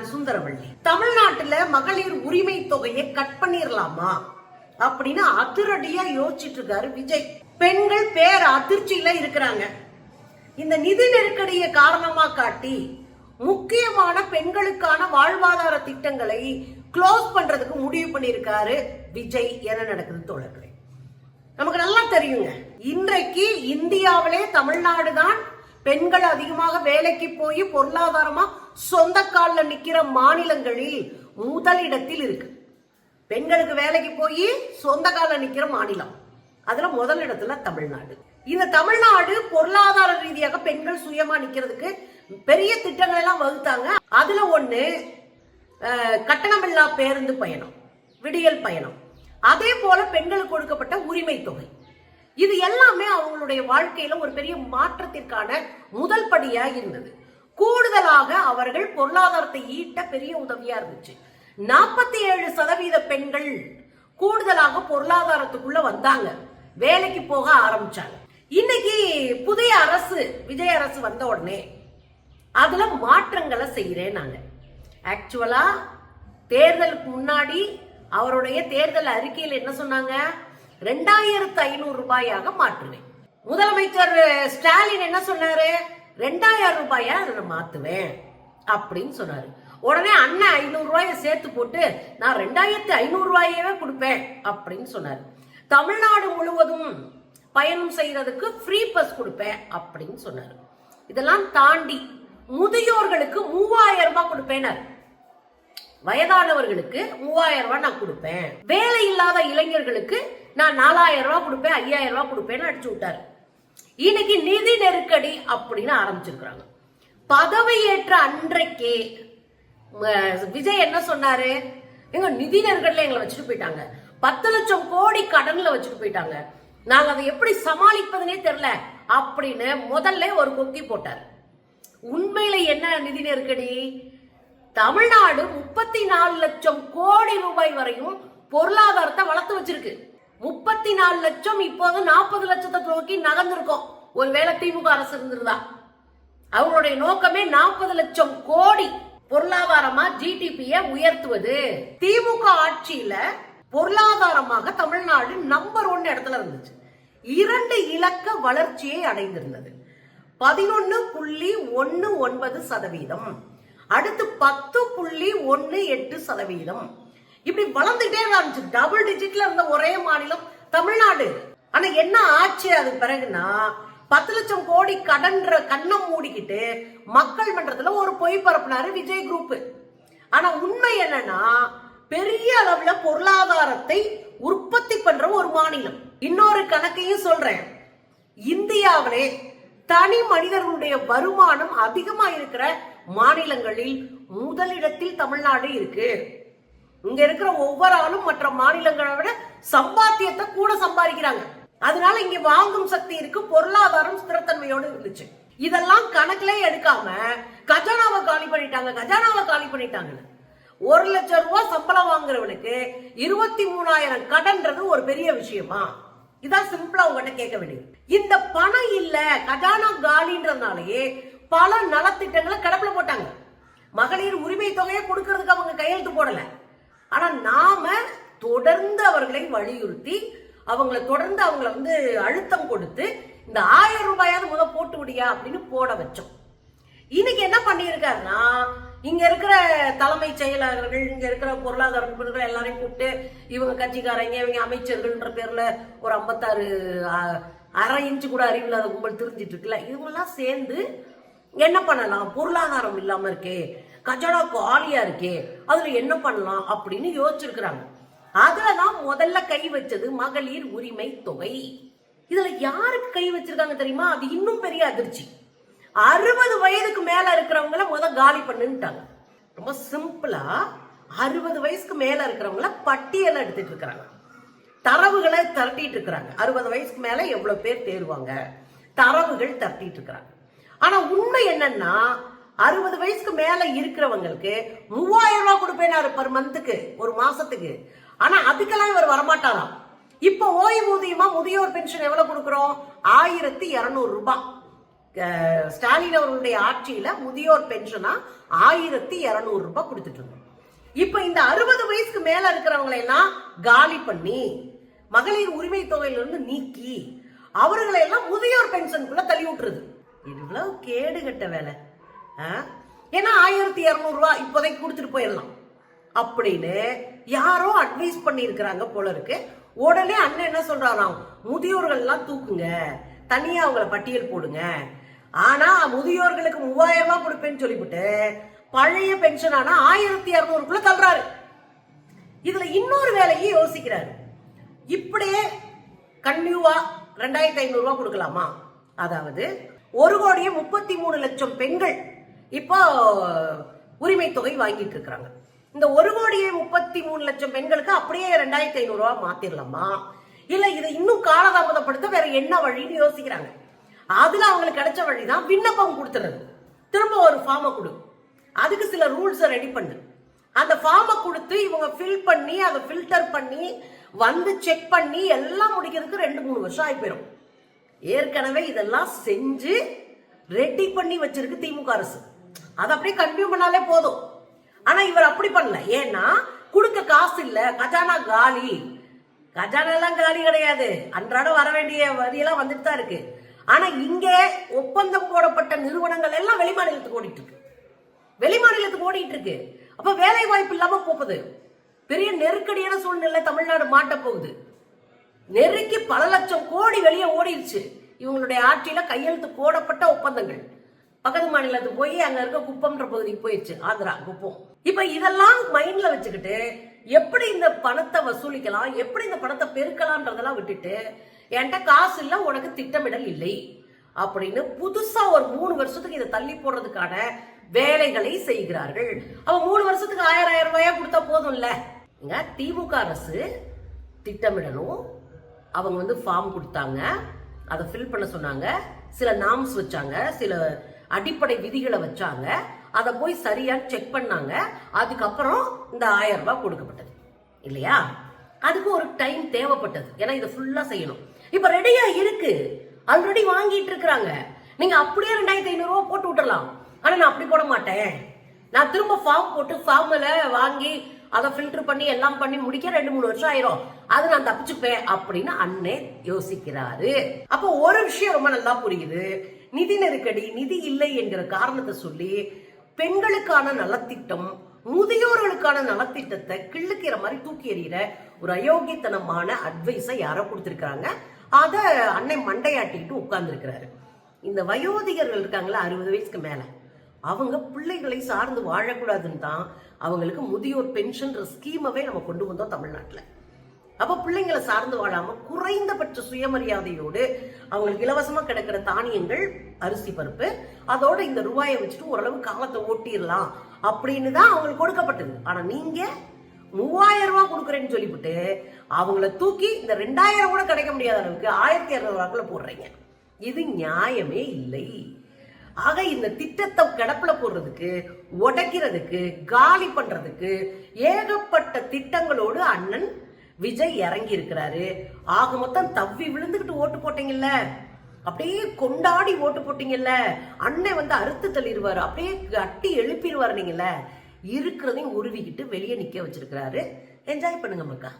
நான் சுந்தரவள்ளி. தமிழ்நாட்டுல மகளிர் உரிமை தொகையை கட் பண்ணிரலாமா அப்படின்னு அதிரடியா யோசிச்சுட்டு இருக்காரு விஜய். பெண்கள் பேர் அதிர்ச்சியில இருக்கிறாங்க. இந்த நிதி நெருக்கடியை காரணமா காட்டி முக்கியமான பெண்களுக்கான வாழ்வாதார திட்டங்களை க்ளோஸ் பண்றதுக்கு முடிவு பண்ணியிருக்காரு விஜய். என்ன நடக்குது தோழர்களே? நமக்கு நல்லா தெரியுங்க, இன்றைக்கு இந்தியாவிலே தமிழ்நாடு தான் பெண்கள் அதிகமாக வேலைக்கு போய் பொருளாதாரமா சொந்த காலில் நிக்கிற மாநிலங்களில் முதலிடத்தில் இருக்கு. பெண்களுக்கு வேலைக்கு போய் சொந்த காலில் நிக்கிற மாநிலம், அதுல முதலிடத்துல தமிழ்நாடு. இந்த தமிழ்நாடு பொருளாதார ரீதியாக பெண்கள் சுயமா நிக்கிறதுக்கு பெரிய திட்டங்கள் எல்லாம் வகுத்தாங்க. அதுல ஒண்ணு கட்டணமில்லா பேருந்து பயணம், விடியல் பயணம், அதே போல பெண்களுக்கு கொடுக்கப்பட்ட உரிமை தொகை. இது எல்லாமே அவங்களுடைய வாழ்க்கையில ஒரு பெரிய மாற்றத்திற்கான முதல் படியா இருந்தது. கூடுதலாக அவர்கள் பொருளாதாரத்தை ஈட்ட பெரிய உதவியா இருந்துச்சு. 47% பெண்கள் கூடுதலாக பொருளாதாரத்துக்குள்ள வந்தாங்க, வேலைக்கு போக ஆரம்பிச்சாங்க. இன்னைக்கு புதிய அரசு, விஜய் அரசு வந்த உடனே அதுல மாற்றங்களை செய்யறேன். நாங்க ஆக்சுவலா தேர்தலுக்கு முன்னாடி அவருடைய தேர்தல் அறிக்கையில் என்ன சொன்னாங்க? 2500 ரூபாயாக மாற்றுவேன். முதலமைச்சர் ஸ்டாலின் என்ன சொன்னாரு? 2000 ரூபாயா அதை மாத்துவேன் அப்படின்னு சொன்னாரு. உடனே அண்ணன் 500 ரூபாயை சேர்த்து போட்டு நான் 2500 ரூபாயவே கொடுப்பேன் அப்படின்னு சொன்னாரு. தமிழ்நாடு முழுவதும் பயணம் செய்யறதுக்கு ஃப்ரீ பஸ் கொடுப்பேன் அப்படின்னு சொன்னாரு. இதெல்லாம் தாண்டி முதியோர்களுக்கு 3000 ரூபாய் கொடுப்பேன், வயதானவர்களுக்கு 3000 ரூபாய் நான் கொடுப்பேன், வேலை இல்லாத இளைஞர்களுக்கு நான் 4000 ரூபாய் கொடுப்பேன், 5000 ரூபாய் கொடுப்பேன்னு அடிச்சு விட்டாரு. இன்னைக்கு நிதி நெருக்கடி அப்படின்னு ஆரம்பிச்சிருக்காங்க. பதவியேற்ற அன்றைக்கே விஜய் என்ன சொன்னாரு? எங்க நிதி நெருக்கடியில எங்களை வச்சுட்டு போயிட்டாங்க, 10 லட்சம் கோடி கடன்ல வச்சுட்டு போயிட்டாங்க, நாங்க அதை எப்படி சமாளிப்பதுனே தெரியல அப்படின்னு முதல்ல ஒரு கொக்கி போட்டார். உண்மையில என்ன நிதி நெருக்கடி? தமிழ்நாடு 34 லட்சம் கோடி ரூபாய் வரையும் பொருளாதாரத்தை வளர்த்து வச்சிருக்கு. 34 லட்சம் இப்போது 40 லட்சத்தை நோக்கி நகர்ந்திருக்கோம். ஒருவேளை திமுக அரசு இருந்திருந்தா அவங்களுடைய நோக்கமே 40 லட்சம் கோடி பொருளாதாரமா ஜிடிபியை உயர்த்துவது. திமுக ஆட்சியில பொருளாதாரமாக தமிழ்நாடு நம்பர் 1 இடத்துல இருந்துச்சு. 2 இலக்க வளர்ச்சியை அடைந்திருந்தது. 11.19%, அடுத்து 10.18%. இப்படி வளர்ந்துட்டே இருந்துச்சு. டபுள் டிஜிட்ல இருந்த ஒரே மாநிலம் தமிழ்நாடு. ஆனா என்ன ஆச்சு அது பிறகுனா, 10 லட்சம் கோடி கடன்ற கண்ணம் மூடிக்கிட்டு மக்கள் மன்றத்துல ஒரு பொய் பரப்புனாரு விஜய் குரூப். ஆனா உண்மை என்னன்னா, பெரிய அளவுல பொருளாதாரத்தை உற்பத்தி பண்ற ஒரு மாநிலம். இன்னொரு கணக்கையும் சொல்றேன், இந்தியாவிலே தனி மனிதர்களுடைய வருமானம் அதிகமா இருக்கிற மாநிலங்களில் முதலிடத்தில் தமிழ்நாடு இருக்கு. இங்க இருக்கிற ஒவ்வொரு ஆளும் மற்ற மாநிலங்களை விட சம்பாத்தியத்தை கூட சம்பாதிக்கிறாங்க. அதனால இங்க வாங்கும் சக்தி இருக்கு, பொருளாதாரம் ஸ்திரத்தன்மையோடு இருந்துச்சு. இதெல்லாம் கணக்கிலே எடுக்காம கஜானாவை காலி பண்ணிட்டாங்க. 1 லட்சம் ரூபாய் சம்பளம் வாங்குறவனுக்கு 23,000 கடன்றது ஒரு பெரிய விஷயமா? இதான் சிம்பிளா உங்ககிட்ட கேட்க வேண்டியது. இந்த பணம் இல்ல, கஜானா காலின்றதுனாலேயே பல நலத்திட்டங்களை கடப்புல போட்டாங்க. மகளிர் உரிமை தொகையை கொடுக்கறதுக்கு அவங்க கையெழுத்து போடல. ஆனா நாம தொடர்ந்து அவர்களை வலியுறுத்தி அவங்கள அழுத்தம் கொடுத்து இந்த 1000 ரூபாயாவது போட்டு விடியா அப்படின்னு போட வச்சோம். இன்னைக்கு என்ன பண்ணியிருக்காருன்னா, இங்க இருக்கிற தலைமை செயலாளர்கள், இங்க இருக்கிற பொருளாதார நிபுணர்கள் எல்லாரையும் கூப்பிட்டு இவங்க கட்சிக்காரங்க, இவங்க அமைச்சர்கள்ன்ற பேர்ல ஒரு 56 அரை இன்ச்சு கூட அறிவில்லாத கும்பல் தெரிஞ்சிட்டு இருக்குல்ல, இவங்கெல்லாம் சேர்ந்து என்ன பண்ணலாம், பொருளாதாரம் இல்லாம இருக்கே, கஜானா காலியா இருக்கே, அதுல என்ன பண்ணலாம் அப்படின்னு யோசிச்சிருக்கிறாங்க. அதுலதான் முதல்ல கை வச்சது மகளிர் உரிமை தொகை. இதுல யாருக்கு கை வச்சிருக்காங்க தெரியுமா? அது இன்னும் பெரிய அதிர்ச்சி. 60 வயதுக்கு மேல இருக்கிறவங்கள காலி பண்ணுட்டாங்க. ரொம்ப சிம்பிளா 60 வயசுக்கு மேல இருக்கிறவங்கள பட்டியல எடுத்துட்டு இருக்கிறாங்க, தரவுகளை திரட்டிட்டு இருக்கிறாங்க. 60 வயசுக்கு மேல எவ்வளவு பேர் தேர்வாங்க, தரவுகள் திரட்டிட்டு இருக்கிறாங்க. ஆனா உண்மை என்னன்னா, 60 வயசுக்கு மேல இருக்கிறவங்களுக்கு 3000 ரூபாய் கொடுப்பேன் பர் மந்த்துக்கு, ஒரு மாசத்துக்கு. ஆனா அதுக்கெல்லாம் இவர் வரமாட்டாராம். இப்ப ஓய்வூதியமா முதியோர் பென்ஷன் எவ்வளவு கொடுக்கிறோம்? 1200 ரூபாய். ஸ்டாலின் அவர்களுடைய ஆட்சியில முதியோர் பென்ஷனா 1200 ரூபாய் கொடுத்துட்டு இருந்தோம். இப்ப இந்த 60 வயசுக்கு மேல இருக்கிறவங்களை எல்லாம் காலி பண்ணி மகளிர் உரிமை தொகையிலிருந்து நீக்கி அவர்களை எல்லாம் முதியோர் பென்ஷனுக்குள்ள தள்ளி விட்டுருது. இவ்வளவு கேடு கட்ட வேலை. ஏன்னா 1200 ரூபாய் இப்போதைக்கு கொடுத்துட்டு போயிடலாம் அப்படின்னு யாரோ அட்வைஸ் பண்ணி இருக்கிறாங்க போல இருக்கு. உடனே அண்ணன் என்ன சொல்றாராம், முதியோர்கள் எல்லாம் தூக்குங்க, தனியா அவங்கள பட்டியல் போடுங்க, ஆனா முதியோர்களுக்கு 3000 ரூபாய் கொடுப்பேன்னு சொல்லிவிட்டு பழைய பென்ஷன் ஆனா 1200க்குள்ள தள்ளுறாரு. இதுல இன்னொரு வேலையை யோசிக்கிறாரு. இப்படியே கன்யூவா 2500 ரூபாய் கொடுக்கலாமா? அதாவது 1,33,00,000 பெண்கள் இப்போ உரிமை தொகை வாங்கிட்டு இருக்கிறாங்க. இந்த 1,33,00,000 பெண்களுக்கு அப்படியே 2,500 ரூபாய் மாத்திரலாமா, இல்ல இதை இன்னும் காலதாமதப்படுத்த வேற என்ன வழின்னு யோசிக்கிறாங்க. அதுல அவங்களுக்கு கிடைச்ச வழிதான் விண்ணப்பம் கொடுத்துறது. திரும்ப ஒரு ஃபார்மை கொடு, அதுக்கு சில ரூல்ஸை ரெடி பண்ணு, அந்த ஃபார்மை கொடுத்து இவங்க ஃபில் பண்ணி அதை ஃபில்டர் பண்ணி வந்து செக் பண்ணி எல்லாம் முடிக்கிறதுக்கு 2-3 வருஷம் ஆகி போயிடும். ஏற்கனவே இதெல்லாம் செஞ்சு ரெடி பண்ணி வச்சிருக்கு திமுக அரசு. அதை அப்படியே கன்டினியூ பண்ணாலே போதும். ஆனா இவர் அப்படி பண்ணல. ஏன்னா கொடுக்க காசு இல்ல, கஜானா காலி. கஜானா எல்லாம் காலி கிடையாது, அன்றாட வர வேண்டிய வரியெல்லாம் வந்துட்டு தான் இருக்கு. ஆனா இங்க ஒப்பந்தம் போடப்பட்ட நிறுவனங்கள் எல்லாம் வெளிமாநிலத்துக்கு ஓடிட்டு இருக்கு. அப்ப வேலை வாய்ப்பு இல்லாம போகுது. பெரிய நெருக்கடியான சூழ்நிலை தமிழ்நாடு மாட்ட போகுது. நெருக்கி பல லட்சம் கோடி வெளியே ஓடிடுச்சு. இவங்களுடைய ஆட்சியில கையெழுத்து போடப்பட்ட ஒப்பந்தங்கள் பக்கத்து மாநிலத்துக்கு போய் அங்க இருக்க குப்பம்ன்ற பகுதிக்கு போயிடுச்சு, ஆந்திரா குப்பம். இப்ப இதெல்லாம் மைண்ட்ல வச்சுக்கிட்டு எப்படி இந்த பணத்தை வசூலிக்கலாம், எப்படி இந்த பணத்தை பெருக்கலாம்ன்றதெல்லாம் விட்டுட்டு என்கிட்ட காசு இல்ல, உனக்கு திட்டமிடல் இல்லை அப்படின்னு புதுசா ஒரு 3 வருஷத்துக்கு இதை தள்ளி போடுறதுக்கான வேலைகளை செய்கிறார்கள். அவ 3 வருஷத்துக்கு 1000 ரூபாயா கொடுத்தா போதும் இல்ல. திமுக அரசு திட்டமிடணும். அவங்க ஃபார்ம் கொடுத்தாங்க, அதை ஃபில் பண்ண சொன்னாங்க, சில நாம்ஸ் வச்சாங்க, சில அடிப்படை விதிகளை வச்சாங்க, அதை போய் சரியா செக் பண்ணாங்க. அதுக்கப்புறம் இந்த 1000 ரூபாய் கொடுக்கப்பட்டது இல்லையா? அதுக்கு ஒரு டைம் தேவைப்பட்டது. ஏன்னா இதை ஃபுல்லா செய்யணும். இப்ப ரெடியா இருக்கு, ஆல்ரெடி வாங்கிட்டு இருக்கிறாங்க. நீங்க அப்படியே 2,500 ரூபாய் போட்டு விட்டுறலாம். ஆனா நான் அப்படி போட மாட்டேன், நான் திரும்ப ஃபார்ம் போட்டு ஃபார்ம்ல வாங்கி அதை ஃபில்டர் பண்ணி எல்லாம் பண்ணி முடிக்க 2-3 வருஷம் ஆயிரும், அது நான் தப்பிச்சுப்பேன் அப்படின்னு அண்ணே யோசிக்கிறாரு. அப்போ ஒரு விஷயம் ரொம்ப நல்லா புரியுது. நிதி நெருக்கடி, நிதி இல்லை என்கிற காரணத்தை சொல்லி பெண்களுக்கான நலத்திட்டம், முதியோர்களுக்கான நலத்திட்டத்தை கிள்ளுக்கிற மாதிரி தூக்கி எறிகிற ஒரு அயோக்கியத்தனமான அட்வைஸை யாரோ கொடுத்திருக்காங்க. அத அண்ணன் மண்டையாட்டிட்டு உட்கார்ந்து இருக்கிறாரு. இந்த வயோதிகர்கள் இருக்காங்களா 60 வயசுக்கு மேல, அவங்க பிள்ளைகளை சார்ந்து வாழக்கூடாதுன்னு தான் அவங்களுக்கு முதியோர் பென்ஷன் ஸ்கீமவே நம்ம கொண்டு வந்தோம் தமிழ்நாட்டுல. அப்ப பிள்ளைங்களை சார்ந்து வாழாம குறைந்தபட்ச சுயமரியாதையோடு அவங்களுக்கு இலவசமா கிடைக்கிற தானியங்கள், அரிசி, பருப்பு, அதோட இந்த ரூபாயை வச்சுட்டு ஓரளவு காலத்தை ஓட்டிடலாம் அப்படின்னு தான் அவங்களுக்கு கொடுக்கப்பட்டது. ஆனா நீங்க 3000 ரூபாய் கொடுக்குறேன்னு சொல்லிவிட்டு அவங்கள தூக்கி இந்த 2000 கூட கிடைக்க முடியாத அளவுக்கு 1200 ரூபாய்க்குள்ள போடுறீங்க. இது நியாயமே இல்லை. ஆக இந்த திட்டத்தை கிடப்புல போடுறதுக்கு, உடைக்கிறதுக்கு, காலி பண்றதுக்கு ஏகப்பட்ட திட்டங்களோடு அண்ணன் விஜய் இறங்கி இருக்கிறாரு. ஆக மொத்தம் தவ்வி விழுந்துகிட்டு ஓட்டு போட்டீங்கல்ல, அப்படியே கொண்டாடி ஓட்டு போட்டீங்கல்ல, அண்ணன் அறுத்து தள்ளிடுவாரு, அப்படியே கட்டி எழுப்பிடுவாரு. நீங்கல்ல இருக்கிறதையும் உருவிக்கிட்டு வெளியே நிக்க வச்சிருக்கிறாரு. என்ஜாய் பண்ணுங்க மக்கா.